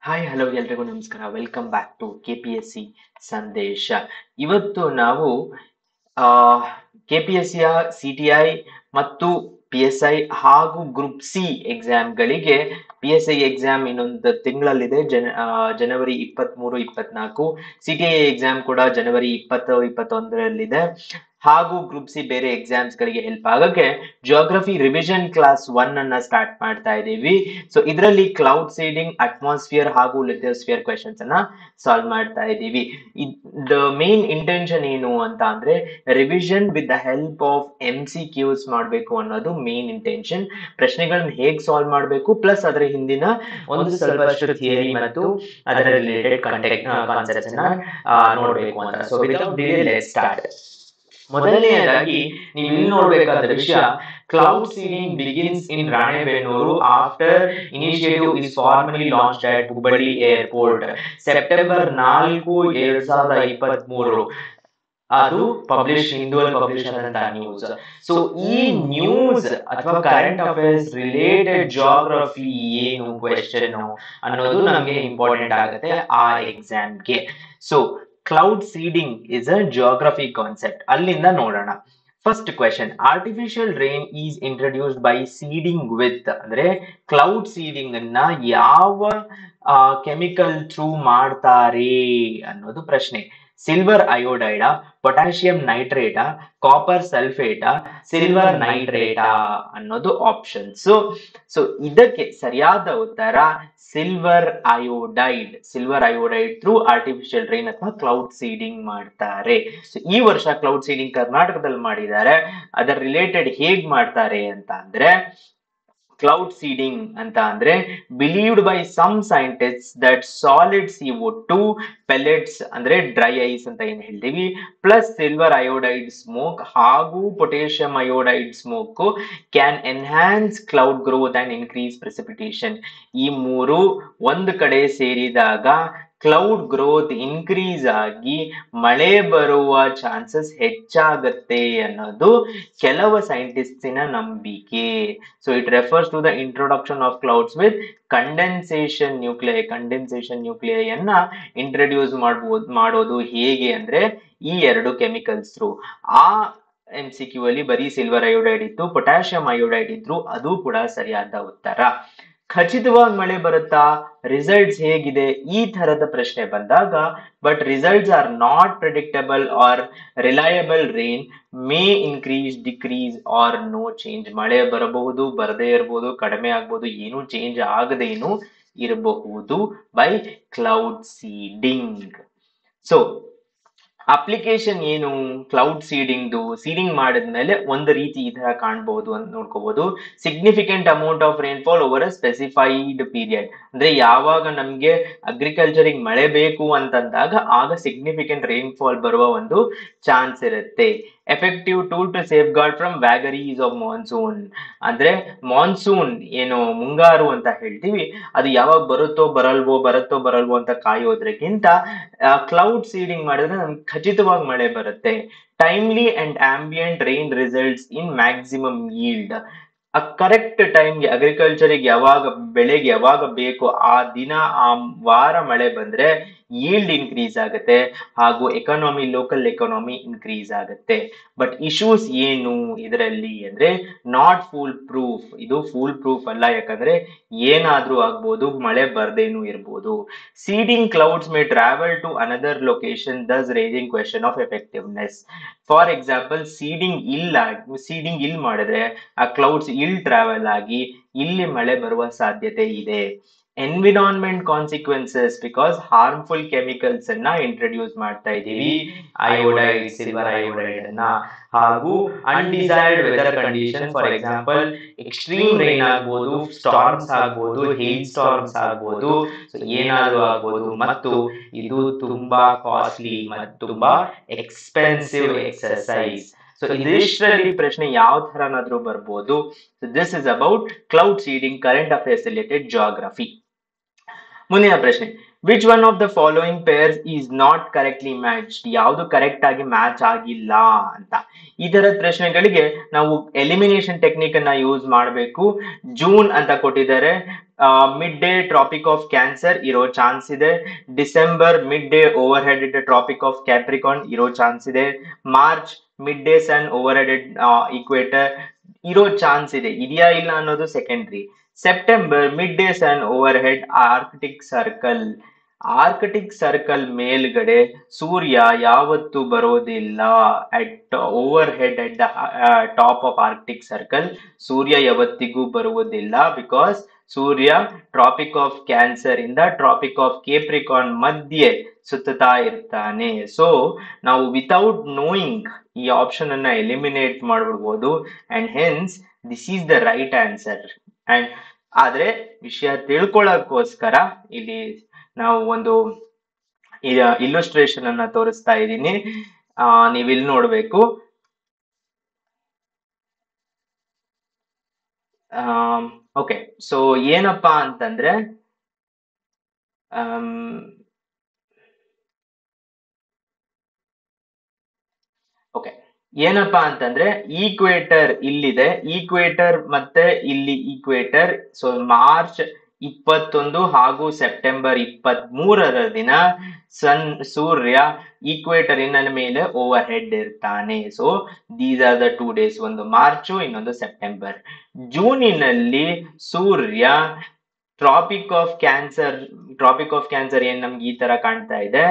Hi hello ಎಲ್ರಿಗೂ ನಮಸ್ಕಾರ. Welcome back to KPSC ಸಂದೇಶ. ಇವತ್ತು ನಾವು KPSCಯ CTI ಮತ್ತು PSI ಹಾಗೂ ಗ್ರೂಪ್ ಸಿ ಎಕ್ಸಾಮ್ಗಳಿಗೆ PSI ಎಕ್ಸಾಮ್ ಇನ್ನೊಂದು ತಿಂಗಳಲ್ಲಿದೆ. ಜನವರಿ 23-24. CTI ಎಕ್ಸಾಮ್ ಕೂಡ ಜನವರಿ 20-21ರಲ್ಲಿದೆ. ಹಾಗೂ ಗ್ರೂಪ್ ಸಿ ಬೇರೆ ಎಕ್ಸಾಮ್ಸ್ ಗಳಿಗೆ ಹೆಲ್ಪ್ ಆಗಕ್ಕೆ ಜಿಯೋಗ್ರಫಿ ರಿವಿಷನ್ ಕ್ಲಾಸ್ 1 ಅನ್ನ ಸ್ಟಾರ್ಟ್ ಮಾಡ್ತಾ ಇದ್ದೀವಿ. ಸೊ ಇದರಲ್ಲಿ ಕ್ಲೌಡ್ ಸೀಡಿಂಗ್, ಅಟ್ಮಾಸ್ಫಿಯರ್ ಹಾಗೂ ಲಿಥೋಸ್ಫಿಯರ್ ಕ್ವೆಶನ್ಸ್ ಅನ್ನ ಸಾಲ್ವ್ ಮಾಡ್ತಾ ಇದ್ದೀವಿ. ದ ಮೇನ್ ಇಂಟೆನ್ಷನ್ ಏನು ಅಂತ ಅಂದ್ರೆ revision with the help of MCQs ಮಾಡಬೇಕು ಅನ್ನೋದು ಮೇನ್ ಇಂಟೆನ್ಷನ್. ಪ್ರಶ್ನೆಗಳನ್ನ ಹೇಗ್ ಸಾಲ್ವ್ ಮಾಡಬೇಕು ಪ್ಲಸ್ ಅದರ ಹಿಂದಿನ ಒಂದು ಸ್ವಲ್ಪಷ್ಟು ಥಿಯರಿ ಮತ್ತು ಅದರ ರಿಲೇಟೆಡ್ ಕಾನ್ಸೆಪ್ಟ್ಸ್ ಅನ್ನ ನೋಡಬೇಕು ಅಂತ. So without delay let's start. ಮೊದಲನೆಯದಾಗಿ ನೀವು ಇಲ್ಲಿ ನೋಡಬೇಕಾದ ವಿಷಯ, cloud seeding begins in Ranebennur after initiative is formally launched at Hubballi airport September 4, 2023. ಅದು ಹಿಂದೂವಲ್ಲಿ ಪಬ್ಲಿಷ್ ಆದಂತಹ ನ್ಯೂಸ್. ಸೊ ಈ ನ್ಯೂಸ್ ಅಥವಾ ಕರೆಂಟ್ ಅಫೇರ್ಸ್ ರಿಲೇಟೆಡ್ ಜಿಯೋಗ್ರಫಿ ಏನು ಕ್ವೆಶ್ಚನ್ ಅನ್ನೋದು ನಮಗೆ ಇಂಪಾರ್ಟೆಂಟ್ ಆಗುತ್ತೆ ಆ ಎಕ್ಸಾಮ್ಗೆ. So cloud seeding is a geography concept. ಅಲ್ಲಿಂದ ನೋಡೋಣ. First question, artificial rain is introduced by seeding with, ಅಂದ್ರೆ ಕ್ಲೌಡ್ ಸೀಡಿಂಗ್ ಅನ್ನ ಯಾವ ಕೆಮಿಕಲ್ ಥ್ರೂ ಮಾಡ್ತಾರೆ ಅನ್ನೋದು ಪ್ರಶ್ನೆ. ಸಿಲ್ವರ್ ಅಯೋಡೈಡಾ, ಪೊಟ್ಯಾಷಿಯಂ ನೈಟ್ರೇಟಾ, ಕಾಪರ್ ಸಲ್ಫೇಟಾ, ಸಿಲ್ವರ್ ನೈಟ್ರೇಟಾ ಅನ್ನೋದು ಆಪ್ಷನ್ಸ್. ಸೊ ಇದಕ್ಕೆ ಸರಿಯಾದ ಉತ್ತರ silver iodide through artificial rain ಅಥವಾ ಕ್ಲೌಡ್ ಸೀಡಿಂಗ್ ಮಾಡ್ತಾರೆ. ಸೊ ಈ ವರ್ಷ ಕ್ಲೌಡ್ ಸೀಡಿಂಗ್ ಕರ್ನಾಟಕದಲ್ಲಿ ಮಾಡಿದ್ದಾರೆ. ಅದರ ರಿಲೇಟೆಡ್ ಹೇಗ್ ಮಾಡ್ತಾರೆ ಅಂತ ಅಂದ್ರೆ, ಕ್ಲೌಡ್ ಸೀಡಿಂಗ್ ಅಂತ ಅಂದ್ರೆ believed by some scientists that solid CO2 pellets ಅಂದ್ರೆ ಡ್ರೈ ಐಸ್ ಅಂತ ಏನ್ ಹೇಳ್ತೀವಿ, ಪ್ಲಸ್ ಸಿಲ್ವರ್ ಅಯೋಡೈಡ್ ಸ್ಮೋಕ್ ಹಾಗೂ potassium iodide smoke can enhance cloud growth and increase precipitation. ಈ ಮೂರು ಒಂದು ಕಡೆ ಸೇರಿದಾಗ ಕ್ಲೌಡ್ ಗ್ರೋತ್ ಇನ್ಕ್ರೀಸ್ ಆಗಿ ಮಳೆ ಬರುವ ಚಾನ್ಸಸ್ ಹೆಚ್ಚಾಗತ್ತೆ ಅನ್ನೋದು ಕೆಲವು ಸೈಂಟಿಸ್ಟಿನ ನಂಬಿಕೆ. So it refers to the introduction of clouds with condensation nuclei ಅನ್ನ ಇಂಟ್ರೊಡ್ಯೂಸ್ ಮಾಡೋದು ಹೇಗೆ ಅಂದ್ರೆ ಈ ಎರಡು ಕೆಮಿಕಲ್ಸ್ ಥ್ರೂ. ಆ MCQ ಅಲ್ಲಿ ಬರೀ ಸಿಲ್ವರ್ ಅಯೋಡೈಡ್ ಇತ್ತು, ಪೊಟ್ಯಾಷಿಯಂ ಅಯೋಡೈಡ್ ಇದ್ರು, ಅದು ಕೂಡ ಸರಿಯಾದ ಉತ್ತರ. ಖಚಿತವಾಗಿ ಮಳೆ ಬರುತ್ತಾ, ರಿಸಲ್ಟ್ಸ್ ಹೇಗಿದೆ, ಈ ತರದ ಪ್ರಶ್ನೆ ಬಂದಾಗ, but results are not predictable or reliable. Rain may increase, decrease or no change. ಮಳೆ ಬರಬಹುದು, ಬರದೇ ಇರಬಹುದು, ಕಡಿಮೆ ಆಗ್ಬಹುದು, ಏನು ಚೇಂಜ್ ಆಗದೇನು ಇರಬಹುದು by cloud seeding. So application ಏನು ಕ್ಲೌಡ್ ಸೀಡಿಂಗ್ ಮಾಡಿದ್ಮೇಲೆ ಒಂದು ರೀತಿ ಈ ತರ ಕಾಣಬಹುದು ಅಂತ ನೋಡ್ಕೋಬಹುದು. Significant amount of rainfall over a specified period, ಅಂದ್ರೆ ಯಾವಾಗ ನಮ್ಗೆ ಅಗ್ರಿಕಲ್ಚರಿಗೆ ಮಳೆ ಬೇಕು ಅಂತಂದಾಗ ಆಗ ಸಿಗ್ನಿಫಿಕೆಂಟ್ ರೈನ್ಫಾಲ್ ಬರುವ ಒಂದು ಚಾನ್ಸ್ ಇರುತ್ತೆ. Effective tool to safeguard from vagaries of monsoon, ಅಂದ್ರೆ ಮಾನ್ಸೂನ್ ಏನು ಮುಂಗಾರು ಅಂತ ಹೇಳ್ತೀವಿ, ಅದು ಯಾವಾಗ ಬರುತ್ತೋ ಬರಲ್ವೋ ಅಂತ ಕಾಯೋದ್ರಕ್ಕಿಂತ ಕ್ಲೌಡ್ ಸೀಡಿಂಗ್ ಮಾಡಿದ್ರೆ ನಮ್ಗೆ ಖಚಿತವಾಗಿ ಮಳೆ ಬರುತ್ತೆ. Timely and ambient rain results in maximum yield. Correct ಟೈಮ್ಗೆ ಅಗ್ರಿಕಲ್ಚರಿಗೆ ಬೆಳೆಗೆ ಯಾವಾಗ ಬೇಕು ಆ ದಿನ ಆ ವಾರ ಮಳೆ ಬಂದ್ರೆ ಯೀಲ್ಡ್ ಇನ್ಕ್ರೀಸ್ ಆಗುತ್ತೆ ಹಾಗೂ ಲೋಕಲ್ ಎಕಾನಮಿ ಇನ್ಕ್ರೀಸ್ ಆಗುತ್ತೆ. ಬಟ್ ಇಶ್ಯೂಸ್ ಏನು ಇದರಲ್ಲಿ ಅಂದ್ರೆ ನಾಟ್ ಫೂಲ್ ಪ್ರೂಫ್. ಇದು ಫೂಲ್ ಪ್ರೂಫ್ ಅಲ್ಲ, ಯಾಕಂದ್ರೆ ಏನಾದ್ರೂ ಆಗ್ಬೋದು, ಮಳೆ ಬರ್ದೇನು ಇರ್ಬೋದು. Seeding clouds may travel to another location thus raising question of effectiveness. For example, seeding ಇಲ್ಲಿ ಮಾಡಿದ್ರೆ ಆ ಕ್ಲೌಡ್ಸ್ ಇಲ್ಲಿ ಟ್ರಾವೆಲ್ ಆಗಿ ಇಲ್ಲಿ ಮಳೆ ಬರುವ ಸಾಧ್ಯತೆ ಇದೆ. Environment consequences, because harmful chemicals ಅನ್ನ ಇಂಟ್ರೊಡ್ಯೂಸ್ ಮಾಡ್ತಾ ಇದೀವಿ, ಅಯೋಡೈಡ್, ಸಿಲ್ವರ್ ಅಯೋಡೈಡ್ ಅನ್ನ. ಹಾಗೂ undesired weather condition, for example extreme rain ಆಗ್ಬೋದು, ಸ್ಟಾರ್ಮ್ಸ್ ಆಗ್ಬೋದು, ಹೇಲ್ ಸ್ಟಾರ್ಮ್ಸ್ ಆಗ್ಬೋದು, ಏನಾದ್ರೂ ಆಗ್ಬೋದು. ಮತ್ತು ಇದು ತುಂಬಾ ಕಾಸ್ಟ್ಲಿ ಮತ್ತು ತುಂಬಾ ಎಕ್ಸ್ಪೆನ್ಸಿವ್ ಎಕ್ಸರ್ಸೈಸ್. ಸೊ ಇದಿಷ್ಟರಲ್ಲಿ ಪ್ರಶ್ನೆ ಯಾವ ತರನಾದ್ರೂ ಬರ್ಬೋದು. This is about cloud seeding, current affairs related geography. ಮುಂದಿನ ಪ್ರಶ್ನೆ, which one of the following pairs is not correctly matched, ಯಾವುದು ಕರೆಕ್ಟ್ ಆಗಿ ಮ್ಯಾಚ್ ಆಗಿಲ್ಲ ಅಂತ. ಈ ತರದ ಪ್ರಶ್ನೆಗಳಿಗೆ ನಾವು ಎಲಿಮಿನೇಷನ್ ಟೆಕ್ನಿಕ್ ಅನ್ನ ಯೂಸ್ ಮಾಡಬೇಕು. ಜೂನ್ ಅಂತ ಕೊಟ್ಟಿದ್ದಾರೆ, midday tropic of cancer ಇರೋ ಚಾನ್ಸ್ ಇದೆ. December midday overhead tropic of capricorn ಇರೋ ಚಾನ್ಸ್ ಇದೆ. March midday sun overhead equator ಇರೋ ಚಾನ್ಸ್ ಇದೆ. ಇದೆಯಾ ಇಲ್ಲ ಅನ್ನೋದು secondary. September midday sun overhead Arctic Circle, Arctic Circle ಮೇಲ್ಗಡೆ ಸೂರ್ಯ ಯಾವತ್ತು ಬರೋದಿಲ್ಲ. At overhead at the top of Arctic Circle ಸೂರ್ಯ ಯಾವತ್ತಿಗೂ ಬರುವುದಿಲ್ಲ, ಬಿಕಾಸ್ ಸೂರ್ಯ ಟ್ರಾಪಿಕ್ ಆಫ್ ಕ್ಯಾನ್ಸರ್ ಇಂದ ಟ್ರಾಪಿಕ್ ಆಫ್ ಕೇಪ್ರಿಕಾನ್ ಮಧ್ಯೆ ಸುತ್ತುತ್ತಾ ಇರ್ತಾನೆ. ಸೊ ನಾವು ವಿತೌಟ್ ನೋಯಿಂಗ್ ಈ ಆಪ್ಷನ್ ಅನ್ನ ಎಲಿಮಿನೇಟ್ ಮಾಡ್ಬಿಡ್ಬೋದು, and hence this is the right answer. And ಆದ್ರೆ ವಿಷಯ ತಿಳ್ಕೊಳ್ಳೋಕೋಸ್ಕರ ಇಲ್ಲಿ ನಾವು ಒಂದು ಇಲ್ಲುಸ್ಟ್ರೇಷನ್ ಅನ್ನ ತೋರಿಸ್ತಾ ಇದ್ದೀನಿ, ನೀವ್ ಇಲ್ಲಿ ನೋಡ್ಬೇಕು. ಓಕೆ, ಸೊ ಏನಪ್ಪಾ ಅಂತಂದ್ರೆ ಓಕೆ ಏನಪ್ಪಾ ಅಂತಂದ್ರೆ ಈಕ್ವೇಟರ್ ಇಲ್ಲಿದೆ, ಈಕ್ವೇಟರ್ ಮತ್ತೆ ಇಲ್ಲಿ ಈಕ್ವೇಟರ್. ಸೊ ಮಾರ್ಚ್ 21 ಹಾಗೂ ಸೆಪ್ಟೆಂಬರ್ 23ರ ದಿನ ಸೂರ್ಯ ಈಕ್ವೇಟರಿನ ಮೇಲೆ ಓವರ್ ಹೆಡ್ ಇರ್ತಾನೆ. So these are the 2 days, ಒಂದು ಮಾರ್ಚು ಇನ್ನೊಂದು ಸೆಪ್ಟೆಂಬರ್. ಜೂನಿನಲ್ಲಿ ಸೂರ್ಯ ಟ್ರಾಪಿಕ್ ಆಫ್ ಕ್ಯಾನ್ಸರ್ ಏನ್ ನಮ್ಗೆ ಈ ತರ ಕಾಣ್ತಾ ಇದೆ,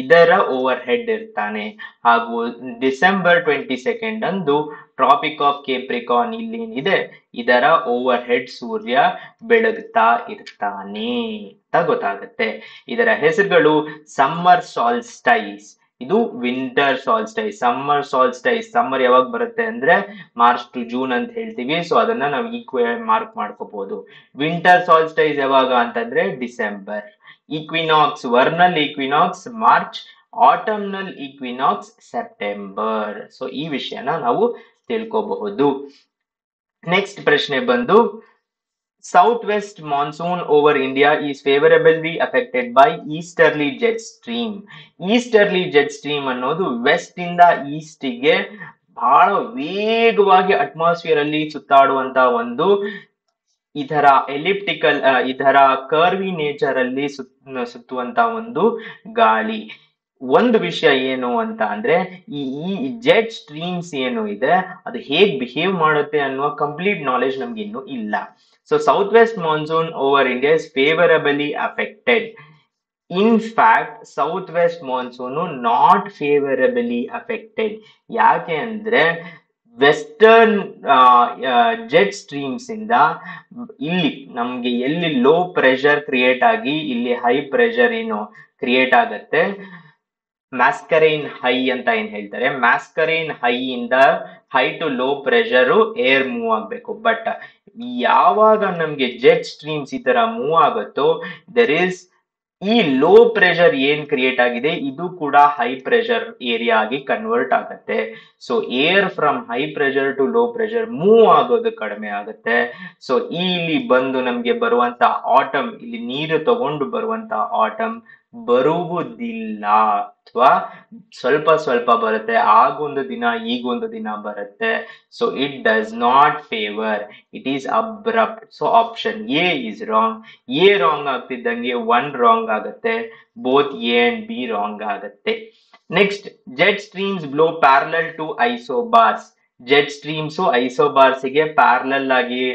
ಇದರ ಓವರ್ ಹೆಡ್ ಇರ್ತಾನೆ. ಹಾಗೂ ಡಿಸೆಂಬರ್ 22 ಅಂದು ಟ್ರಾಪಿಕ್ ಆಫ್ ಕೇಪ್ರಿಕಾನ್ ಇಲ್ಲೇನಿದೆ ಇದರ ಓವರ್ ಹೆಡ್ ಸೂರ್ಯ ಬೆಳಗ್ತಾ ಇರ್ತಾನೆ ಅಂತ ಗೊತ್ತಾಗುತ್ತೆ. ಇದರ ಹೆಸರುಗಳು ಸಮ್ಮರ್ ಸಾಲ್ಸ್ಟೈಸ್, ಇದು ವಿಂಟರ್ ಸಾಲ್ಸ್ಟೈಸ್. ಸಮ್ಮರ್ ಯಾವಾಗ ಬರುತ್ತೆ ಅಂದ್ರೆ ಮಾರ್ಚ್ ಟು ಜೂನ್ ಅಂತ ಹೇಳ್ತೀವಿ, ಸೊ ಅದನ್ನ ನಾವು ಮಾರ್ಕ್ ಮಾಡ್ಕೋಬಹುದು. ವಿಂಟರ್ ಸಾಲ್ಸ್ಟೈಸ್ ಯಾವಾಗ ಅಂತಂದ್ರೆ December. Equinox, vernal equinox March, autumnal equinox September. So ಈ ವಿಷಯನ ನಾವು ತಿಳ್ಕೋಬಹುದು. ನೆಕ್ಸ್ಟ್ ಪ್ರಶ್ನೆ ಬಂದು, southwest monsoon over India is favourably affected by easterly jet stream. Easterly jet stream ಅನ್ನೋದು ವೆಸ್ಟ್ ಇಂದ ಈಸ್ಟಿಗೆ ಬಹಳ ವೇಗವಾಗಿ ಅಟ್ಮಾಸ್ಫಿಯರ್ ಅಲ್ಲಿ ಸುತ್ತಾಡುವಂತ ಒಂದು ಇದರ ಎಲಿಪ್ಟಿಕಲ್ ಇದರ ಕರ್ವಿ ನೇಚರ್ ಅಲ್ಲಿ ಸುತ್ತುವಂತ ಒಂದು ಗಾಳಿ. ಒಂದು ವಿಷಯ ಏನು ಅಂತ ಅಂದ್ರೆ ಈ ಜೆಟ್ ಸ್ಟ್ರೀಮ್ಸ್ ಏನು ಇದೆ ಅದು ಹೇಗ್ ಬಿಹೇವ್ ಮಾಡುತ್ತೆ ಅನ್ನುವ ಕಂಪ್ಲೀಟ್ ನಾಲೆಜ್ ನಮ್ಗೆ ಇನ್ನು ಇಲ್ಲ. So southwest monsoon over India is favourably affected. In fact southwest monsoon not favourably affected. ಯಾಕೆ ಅಂದ್ರೆ ವೆಸ್ಟರ್ನ್ ಜೆಟ್ ಸ್ಟ್ರೀಮ್ಸ್ ಇಂದ ಇಲ್ಲಿ ನಮ್ಗೆ ಎಲ್ಲಿ ಲೋ ಪ್ರೆಷರ್ ಕ್ರಿಯೇಟ್ ಆಗಿ ಇಲ್ಲಿ ಹೈ ಪ್ರೆಷರ್ ಏನು ಕ್ರಿಯೇಟ್ ಆಗತ್ತೆ, ಮ್ಯಾಸ್ಕರೈನ್ ಹೈ ಅಂತ ಏನ್ ಹೇಳ್ತಾರೆ, ಮ್ಯಾಸ್ಕರೈನ್ ಹೈ ಇಂದ high to low pressure air move ಆಗ್ಬೇಕು. ಬಟ್ ಯಾವಾಗ ನಮ್ಗೆ ಜೆಟ್ ಸ್ಟ್ರೀಮ್ಸ್ ಈ ತರ ಮೂವ್ ಆಗುತ್ತೋ ದರ್ ಇಸ್ ಈ ಲೋ ಪ್ರೆಷರ್ ಏನ್ ಕ್ರಿಯೇಟ್ ಆಗಿದೆ ಇದು ಕೂಡ ಹೈ ಪ್ರೆಷರ್ ಏರಿಯಾ ಆಗಿ ಕನ್ವರ್ಟ್ ಆಗುತ್ತೆ. So air from high pressure to low pressure move ಆಗೋದು ಕಡಿಮೆ ಆಗುತ್ತೆ. ಸೊ ಇಲ್ಲಿ ಬಂದು ನಮ್ಗೆ ಬರುವಂತ ಆಟಮ್, ಇಲ್ಲಿ ನೀರು ತಗೊಂಡು ಬರುವಂತ ಆಟಮ್ ಬರುವುದಿಲ್ಲ, ಅಥವಾ ಸ್ವಲ್ಪ ಸ್ವಲ್ಪ ಬರುತ್ತೆ, ಆಗೊಂದು ದಿನ ಈಗೊಂದು ದಿನ ಬರುತ್ತೆ. So it does not favour, it is abrupt. So option a is wrong. A wrong ಆಗ್ತಿದ್ದಂಗೆ 1 ರಾಂಗ್ ಆಗುತ್ತೆ, both a and b wrong ಆಗುತ್ತೆ. Next, jet streams blow parallel to isobars. Jet streams isobars ಗೆ parallel ಆಗಿ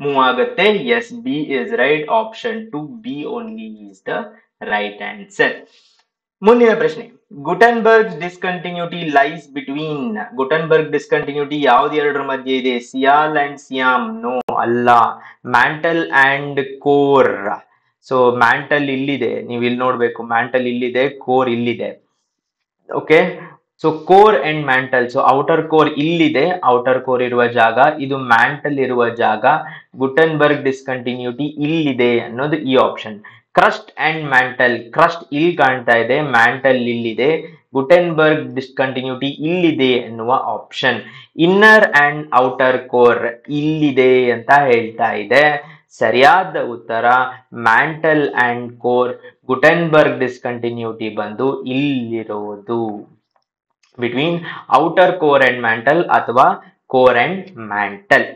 move ಆಗುತ್ತೆ. Yes, b is right. Option 2 b only is the right answer. ಮುಂದಿನ ಪ್ರಶ್ನೆ, Gutenberg discontinuity lies between. Gutenberg discontinuity ಯಾವ್ದು ಎರಡರ ಮಧ್ಯೆ ಇದೆ? Sial and Siam? ನೋ, ಅಲ್ಲ. Mantle and core. So mantle ಇಲ್ಲಿದೆ, ನೀವು ಇಲ್ಲಿ ನೋಡ್ಬೇಕು, ಮ್ಯಾಂಟಲ್ ಇಲ್ಲಿದೆ, ಕೋರ್ ಇಲ್ಲಿದೆ. Okay, so core and mantle. So outer core ಇಲ್ಲಿದೆ, ಔಟರ್ ಕೋರ್ ಇರುವ ಜಾಗ ಇದು, ಮ್ಯಾಂಟಲ್ ಇರುವ ಜಾಗ. ಗುಟನ್ಬರ್ಗ್ ಡಿಸ್ಕಂಟಿನ್ಯೂಟಿ ಇಲ್ಲಿದೆ ಅನ್ನೋದು ಈ option. Crust and mantle, crust ಇಲ್ಲಿ ಕಾಣ್ತಾ ಇದೆ, ಮ್ಯಾಂಟಲ್ ಇಲ್ಲಿದೆ, ಗುಟೆನ್ಬರ್ಗ್ ಡಿಸ್ಕಂಟಿನ್ಯೂಟಿ ಇಲ್ಲಿದೆ ಎನ್ನುವ option. Inner and outer core ಇಲ್ಲಿದೆ ಅಂತ ಹೇಳ್ತಾ ಇದೆ. ಸರಿಯಾದ ಉತ್ತರ mantle and core. Gutenberg discontinuity ಬಂದು ಇಲ್ಲಿರೋದು between outer core and mantle ಅಥವಾ ಕೋರ್ ಅಂಡ್ ಮ್ಯಾಂಟಲ್.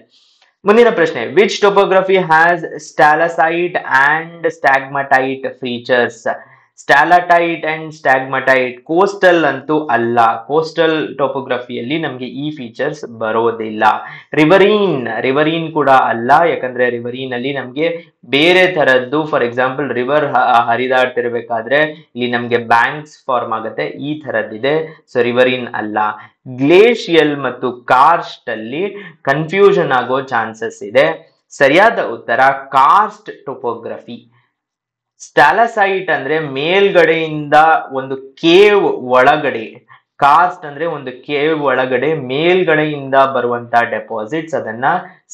ಮುಂದಿನ ಪ್ರಶ್ನೆ, which topography has stalactite and stalagmite features? Stalactite and stalagmite coastal ಅಂತೂ ಅಲ್ಲ, ಕೋಸ್ಟಲ್ ಟೋಪೋಗ್ರಫಿಯಲ್ಲಿ ನಮಗೆ ಈ ಫೀಚರ್ಸ್ ಬರೋದಿಲ್ಲ. ರಿವರೀನ್ ಕೂಡ ಅಲ್ಲ, ಯಾಕಂದ್ರೆ ರಿವರೀನ್ ಅಲ್ಲಿ ನಮ್ಗೆ ಬೇರೆ ತರದ್ದು, ಫಾರ್ ಎಕ್ಸಾಂಪಲ್ ರಿವರ್ ಹರಿದಾಡ್ತಿರ್ಬೇಕಾದ್ರೆ ಇಲ್ಲಿ ನಮ್ಗೆ ಬ್ಯಾಂಕ್ಸ್ ಫಾರ್ಮ್ ಆಗುತ್ತೆ, ಈ ತರದ್ದಿದೆ. ಸೊ ರಿವರೀನ್ ಅಲ್ಲ. ಗ್ಲೇಷಿಯಲ್ ಮತ್ತು ಕಾರ್ಸ್ಟ್ ಅಲ್ಲಿ ಕನ್ಫ್ಯೂಷನ್ ಆಗೋ ಚಾನ್ಸಸ್ ಇದೆ. ಸರಿಯಾದ ಉತ್ತರ ಕಾರ್ಸ್ಟ್ ಟೋಪೋಗ್ರಫಿ. ಸ್ಟಾಲಸೈಟ್ ಅಂದ್ರೆ ಮೇಲ್ಗಡೆಯಿಂದ ಒಂದು ಕೇವ್ ಒಳಗಡೆ, ಕಾರ್ಸ್ಟ್ ಅಂದ್ರೆ ಒಂದು ಕೇವ್ ಒಳಗಡೆ ಮೇಲ್ಗಡೆಯಿಂದ ಬರುವಂತ ಡೆಪಾಸಿಟ್ಸ್, ಅದನ್ನ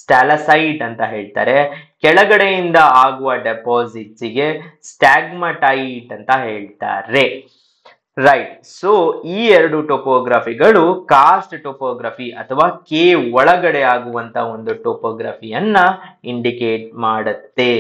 ಸ್ಟಾಲಸೈಟ್ ಅಂತ ಹೇಳ್ತಾರೆ. ಕೆಳಗಡೆಯಿಂದ ಆಗುವ ಡೆಪಾಸಿಟ್ಸ್ ಗೆ ಸ್ಟಾಗ್ಮಟೈಟ್ ಅಂತ ಹೇಳ್ತಾರೆ. ರೈಟ್. ಸೊ ಈ ಎರಡು ಟೋಪೋಗ್ರಫಿಗಳು ಕಾರ್ಸ್ಟ್ ಟೋಪೋಗ್ರಫಿ ಅಥವಾ ಕೇವ್ ಒಳಗಡೆ ಆಗುವಂತ ಒಂದು ಟೋಪೋಗ್ರಫಿಯನ್ನ ಇಂಡಿಕೇಟ್ ಮಾಡುತ್ತೆ.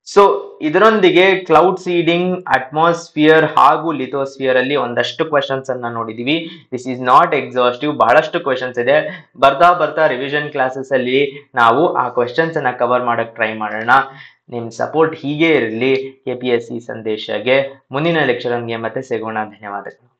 ಸೊ ಇದರೊಂದಿಗೆ ಕ್ಲೌಡ್ ಸೀಡಿಂಗ್, ಅಟ್ಮಾಸ್ಫಿಯರ್ ಹಾಗೂ ಲಿಥೋಸ್ಫಿಯರ್ ಅಲ್ಲಿ ಒಂದಷ್ಟು ಕ್ವೆಶನ್ಸ್ ಅನ್ನ ನೋಡಿದೀವಿ. ದಿಸ್ ಈಸ್ ನಾಟ್ ಎಕ್ಸಾಸ್ಟಿವ್, ಬಹಳಷ್ಟು ಕ್ವೆಶನ್ಸ್ ಇದೆ. ಬರ್ತಾ ರಿವಿಷನ್ ಕ್ಲಾಸಸ್ ಅಲ್ಲಿ ನಾವು ಆ ಕ್ವೆಶನ್ಸ್ ಅನ್ನ ಕವರ್ ಮಾಡಕ್ ಟ್ರೈ ಮಾಡೋಣ. ನಿಮ್ ಸಪೋರ್ಟ್ ಹೀಗೆ ಇರಲಿ KPSC ಸಂದೇಶಗೆ. ಮುಂದಿನ ಲೆಕ್ಚರ್ ಮತ್ತೆ ಸಿಗೋಣ. ಧನ್ಯವಾದಗಳು.